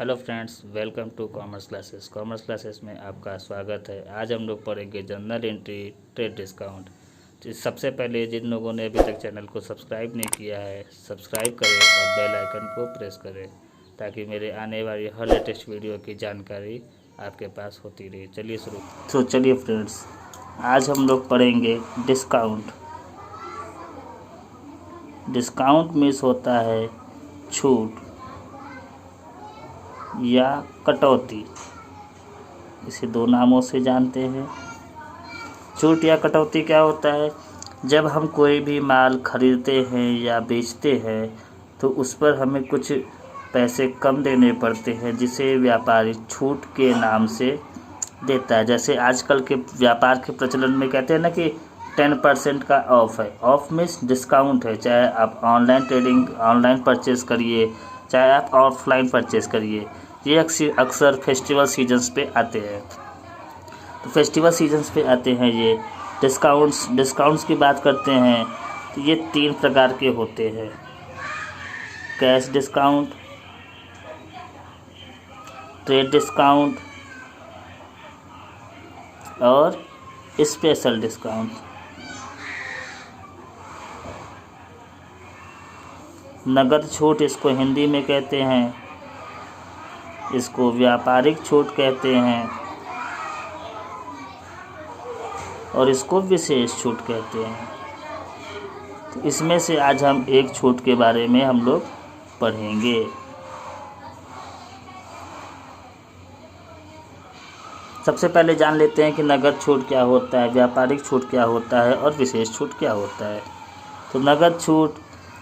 Hello friends, welcome to commerce classes. Commerce classes में आपका स्वागत है। आज हम लोग पढ़ेंगे जनरल एंट्री ट्रेड डिस्काउंट। तो सबसे पहले जिन लोगों ने अभी तक चैनल को सब्सक्राइब नहीं किया है, सब्सक्राइब करें और बेल आइकन को प्रेस करें ताकि मेरे आने वाली हर लेटेस्ट वीडियो की जानकारी आपके पास होती रहे। चलिए शुरू। तो चलिए फ्रेंड्स, आज हम लोग पढ़ेंगे डिस्काउंट। डिस्काउंट मीन्स होता है छूट या कटौती। इसे दो नामों से जानते हैं। छूट या कटौती क्या होता है? जब हम कोई भी माल खरीदते हैं या बेचते हैं तो उस पर हमें कुछ पैसे कम देने पड़ते हैं, जिसे व्यापारी छूट के नाम से देता है। जैसे आजकल के व्यापार के प्रचलन में कहते हैं ना कि 10% का ऑफ है। ऑफ मीन्स डिस्काउंट है। चाहे आप ऑनलाइन ट्रेडिंग ऑनलाइन परचेज़ करिए, चाहे आप ऑफलाइन परचेज़ करिए। ये अक्सर फेस्टिवल सीजन्स पे आते हैं। तो फेस्टिवल सीजन्स पे आते हैं ये डिस्काउंट्स की बात करते हैं तो ये 3 प्रकार के होते हैं: कैश डिस्काउंट, ट्रेड डिस्काउंट और स्पेशल डिस्काउंट। नगद छूट इसको हिंदी में कहते हैं, इसको व्यापारिक छूट कहते हैं और इसको विशेष छूट कहते हैं। तो इसमें से आज हम एक छूट के बारे में हम लोग पढ़ेंगे। सबसे पहले जान लेते हैं कि नगद छूट क्या होता है, व्यापारिक छूट क्या होता है और विशेष छूट क्या होता है। तो नगद छूट,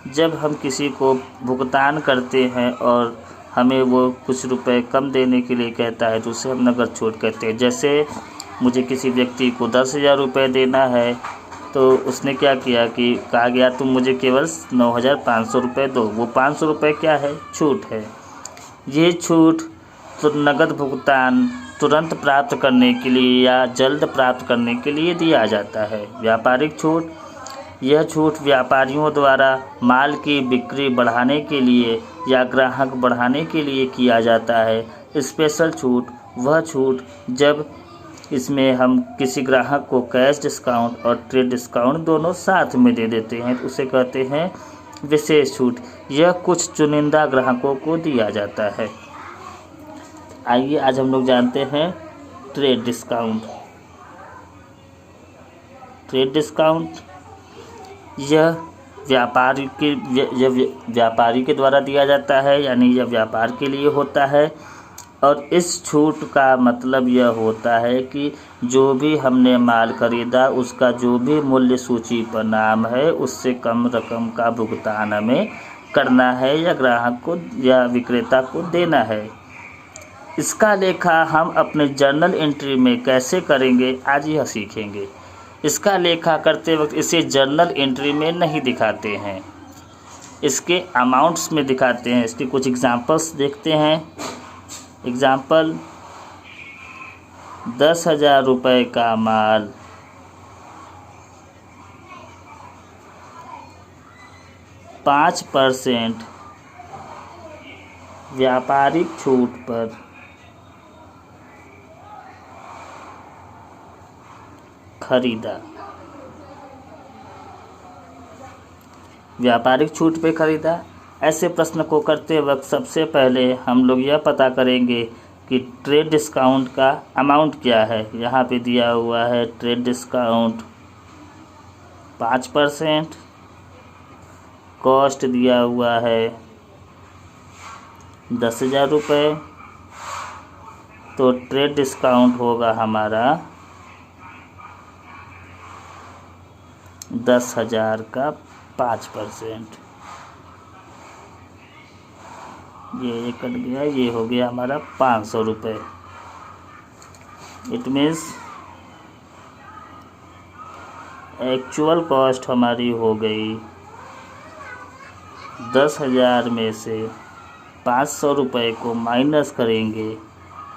जब हम किसी को भुगतान करते हैं और हमें वो कुछ रुपए कम देने के लिए कहता है तो उसे हम नगद छूट कहते हैं। जैसे मुझे किसी व्यक्ति को 10,000 रुपये देना है तो उसने क्या किया कि कहा गया तुम मुझे केवल 9,500 रुपये दो। वो 500 रुपये क्या है? छूट है। ये छूट तो नगद भुगतान तुरंत प्राप्त करने के लिए या जल्द प्राप्त करने के लिए दिया जाता है। व्यापारिक छूट, यह छूट व्यापारियों द्वारा माल की बिक्री बढ़ाने के लिए या ग्राहक बढ़ाने के लिए किया जाता है। स्पेशल छूट, वह छूट जब इसमें हम किसी ग्राहक को कैश डिस्काउंट और ट्रेड डिस्काउंट दोनों साथ में दे देते हैं तो उसे कहते हैं विशेष छूट। यह कुछ चुनिंदा ग्राहकों को दिया जाता है। आइए आज हम लोग जानते हैं ट्रेड डिस्काउंट। ट्रेड डिस्काउंट यह व्यापारी के द्वारा दिया जाता है, यानी यह व्यापार के लिए होता है। और इस छूट का मतलब यह होता है कि जो भी हमने माल खरीदा उसका जो भी मूल्य सूची पर नाम है उससे कम रकम का भुगतान हमें करना है या ग्राहक को या विक्रेता को देना है। इसका लेखा हम अपने जर्नल एंट्री में कैसे करेंगे, आज यह सीखेंगे। इसका लेखा करते वक्त इसे जर्नल एंट्री में नहीं दिखाते हैं, इसके अमाउंट्स में दिखाते हैं। इसके कुछ एग्जांपल्स देखते हैं। एग्जांपल, 10,000 रुपये का माल 5% व्यापारिक छूट पर खरीदा। व्यापारिक छूट पे खरीदा। ऐसे प्रश्न को करते वक्त सबसे पहले हम लोग यह पता करेंगे कि ट्रेड डिस्काउंट का अमाउंट क्या है। यहाँ पे दिया हुआ है ट्रेड डिस्काउंट 5%, कॉस्ट दिया हुआ है 10,000 रुपये। तो ट्रेड डिस्काउंट होगा हमारा 10,000 का 5%। ये कट गया, ये हो गया हमारा 500 रुपये। इट मीन्स एक्चुअल कॉस्ट हमारी हो गई 10,000 में से 500 रुपये को माइनस करेंगे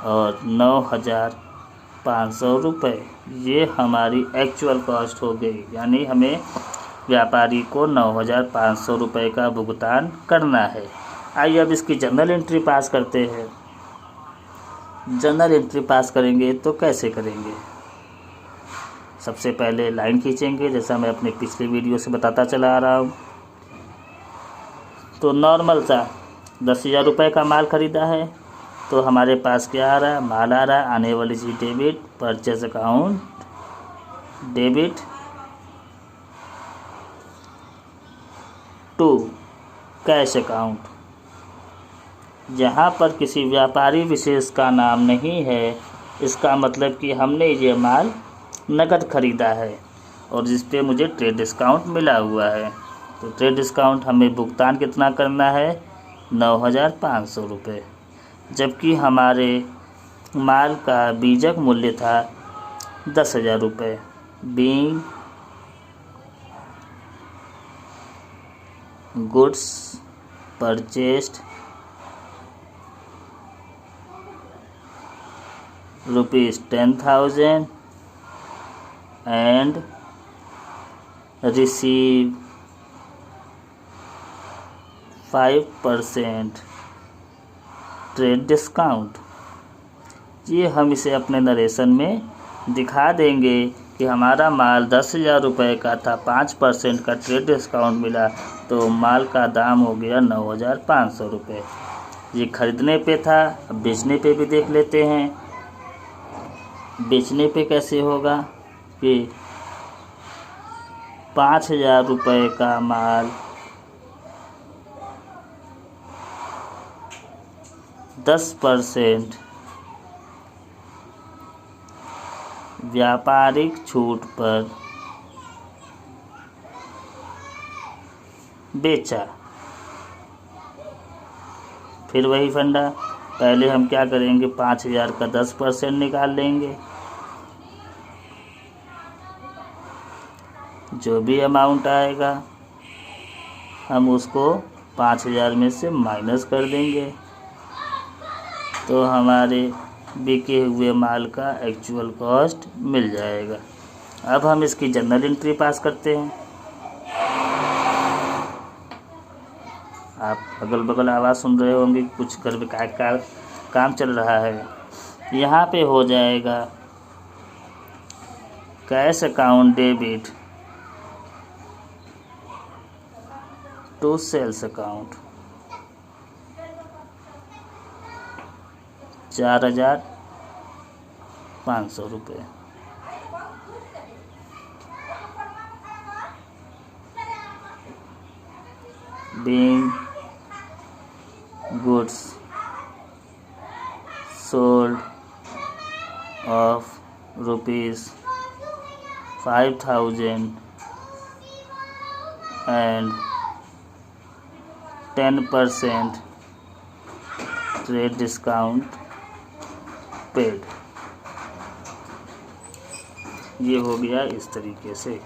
और 9,500 रुपये, ये हमारी एक्चुअल कॉस्ट हो गई। यानी हमें व्यापारी को 9,500 रुपये का भुगतान करना है। आइए अब इसकी जर्नल एंट्री पास करते हैं। जर्नल एंट्री पास करेंगे तो कैसे करेंगे? सबसे पहले लाइन खींचेंगे, जैसा मैं अपने पिछले वीडियो से बताता चला आ रहा हूँ। तो नॉर्मल सा 10,000 रुपये का माल ख़रीदा है, तो हमारे पास क्या आ रहा है? माल आ रहा है, आने वाली चीज़ debit, purchase account debit to cash account. जहाँ पर किसी व्यापारी विशेष का नाम नहीं है, इसका मतलब कि हमने ये माल नकद ख़रीदा है और जिस पे मुझे ट्रेड डिस्काउंट मिला हुआ है। तो ट्रेड डिस्काउंट हमें भुगतान कितना करना है? 9,500 रुपये, जबकि हमारे माल का बीजक मूल्य था 10,000 रुपये। Being goods purchased ₹10,000 and receive 5% trade discount. ये हम इसे अपने नरेशन में दिखा देंगे कि हमारा माल 10,000 रुपये का था, 5% का ट्रेड डिस्काउंट मिला, तो माल का दाम हो गया 9,500 रुपये। ये खरीदने पे था। अब बेचने पे भी देख लेते हैं। बेचने पे कैसे होगा कि 5,000 रुपये का माल 10% व्यापारिक छूट पर बेचा। फिर वही फंडा, पहले हम क्या करेंगे? 5,000 का 10% निकाल लेंगे। जो भी अमाउंट आएगा हम उसको 5,000 में से माइनस कर देंगे, तो हमारे बिके हुए माल का एक्चुअल कॉस्ट मिल जाएगा। अब हम इसकी जर्नल एंट्री पास करते हैं। आप अगल बगल आवाज़ सुन रहे होंगे, कुछ घर में काम चल रहा है। यहाँ पे हो जाएगा cash account debit to sales account 4,500 रुपये। Being goods sold of ₹5,000 and 10% trade discount paid। ये हो गया इस तरीके से।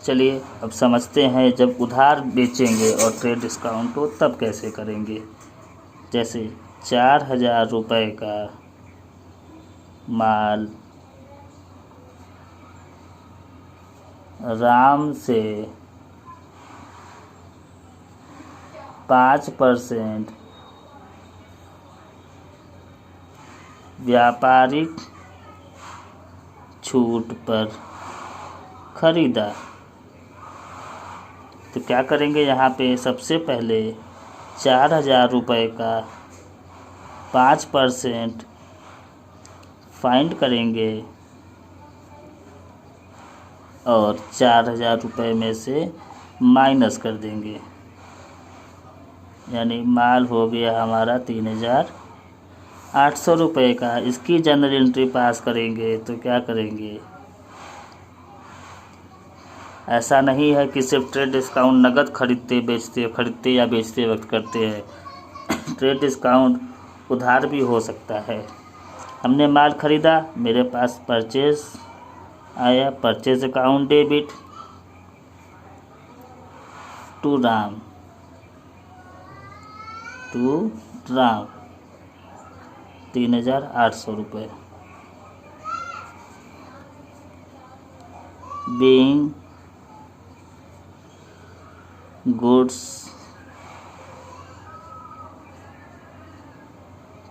चलिए अब समझते हैं, जब उधार बेचेंगे और ट्रेड डिस्काउंट हो तब कैसे करेंगे। जैसे 4,000 रुपये का माल राम से 5% व्यापारिक छूट पर खरीदा। तो क्या करेंगे? यहाँ पे सबसे पहले 4,000 रुपये का 5% फाइंड करेंगे और 4,000 रुपये में से माइनस कर देंगे, यानी माल हो गया हमारा 3,800 रुपये का। इसकी जनरल एंट्री पास करेंगे तो क्या करेंगे? ऐसा नहीं है कि सिर्फ ट्रेड डिस्काउंट नगद खरीदते या बेचते वक्त करते हैं। ट्रेड डिस्काउंट उधार भी हो सकता है। हमने माल खरीदा, मेरे पास परचेज आया, purchase account debit to Ram 3,800 रुपये। Being goods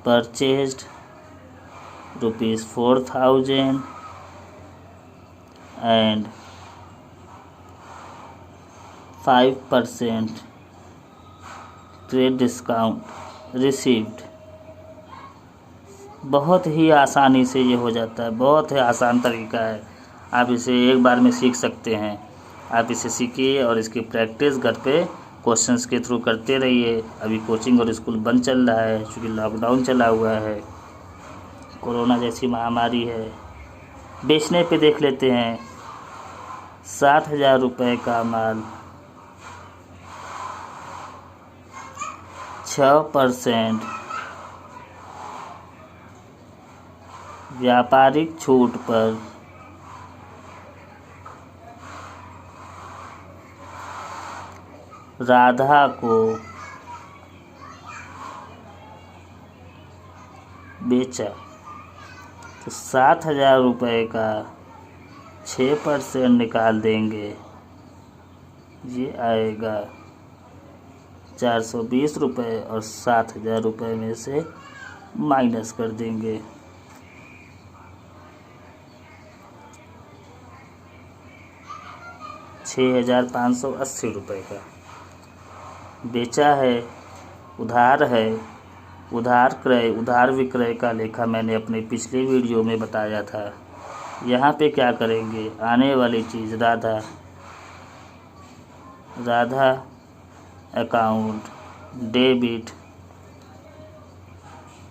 purchased ₹4,000 and 5% trade discount received. बहुत ही आसानी से ये हो जाता है, बहुत ही आसान तरीका है। आप इसे एक बार में सीख सकते हैं। आप इसे सीखिए और इसकी प्रैक्टिस घर पे क्वेश्चंस के थ्रू करते रहिए। अभी कोचिंग और स्कूल बंद चल रहा है क्योंकि लॉकडाउन चला हुआ है, कोरोना जैसी महामारी है। बेचने पे देख लेते हैं। 60,000 रुपये का माल 6% व्यापारिक छूट पर राधा को बेचा। तो 7,000 रुपये का 6% निकाल देंगे, ये आएगा 420 रुपये और 7,000 रुपये में से माइनस कर देंगे। 6,580 रुपये का बेचा है। उधार है, उधार क्रय, उधार विक्रय का लेखा मैंने अपने पिछले वीडियो में बताया था। यहाँ पे क्या करेंगे, आने वाली चीज़ Radha account debit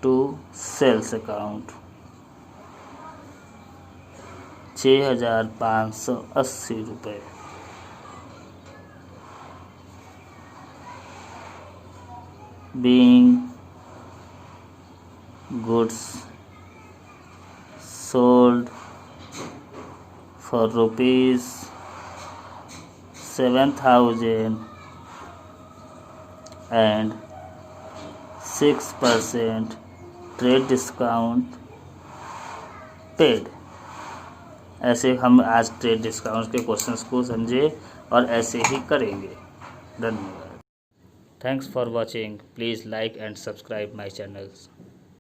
to sales account 6,580 रुपये। being goods sold for ₹7,000 and 6% trade discount paid। ऐसे हम आज ट्रेड डिस्काउंट के क्वेश्चंस को समझे और ऐसे ही करेंगे। धन्यवाद। Thanks for watching. Please like and subscribe my channels.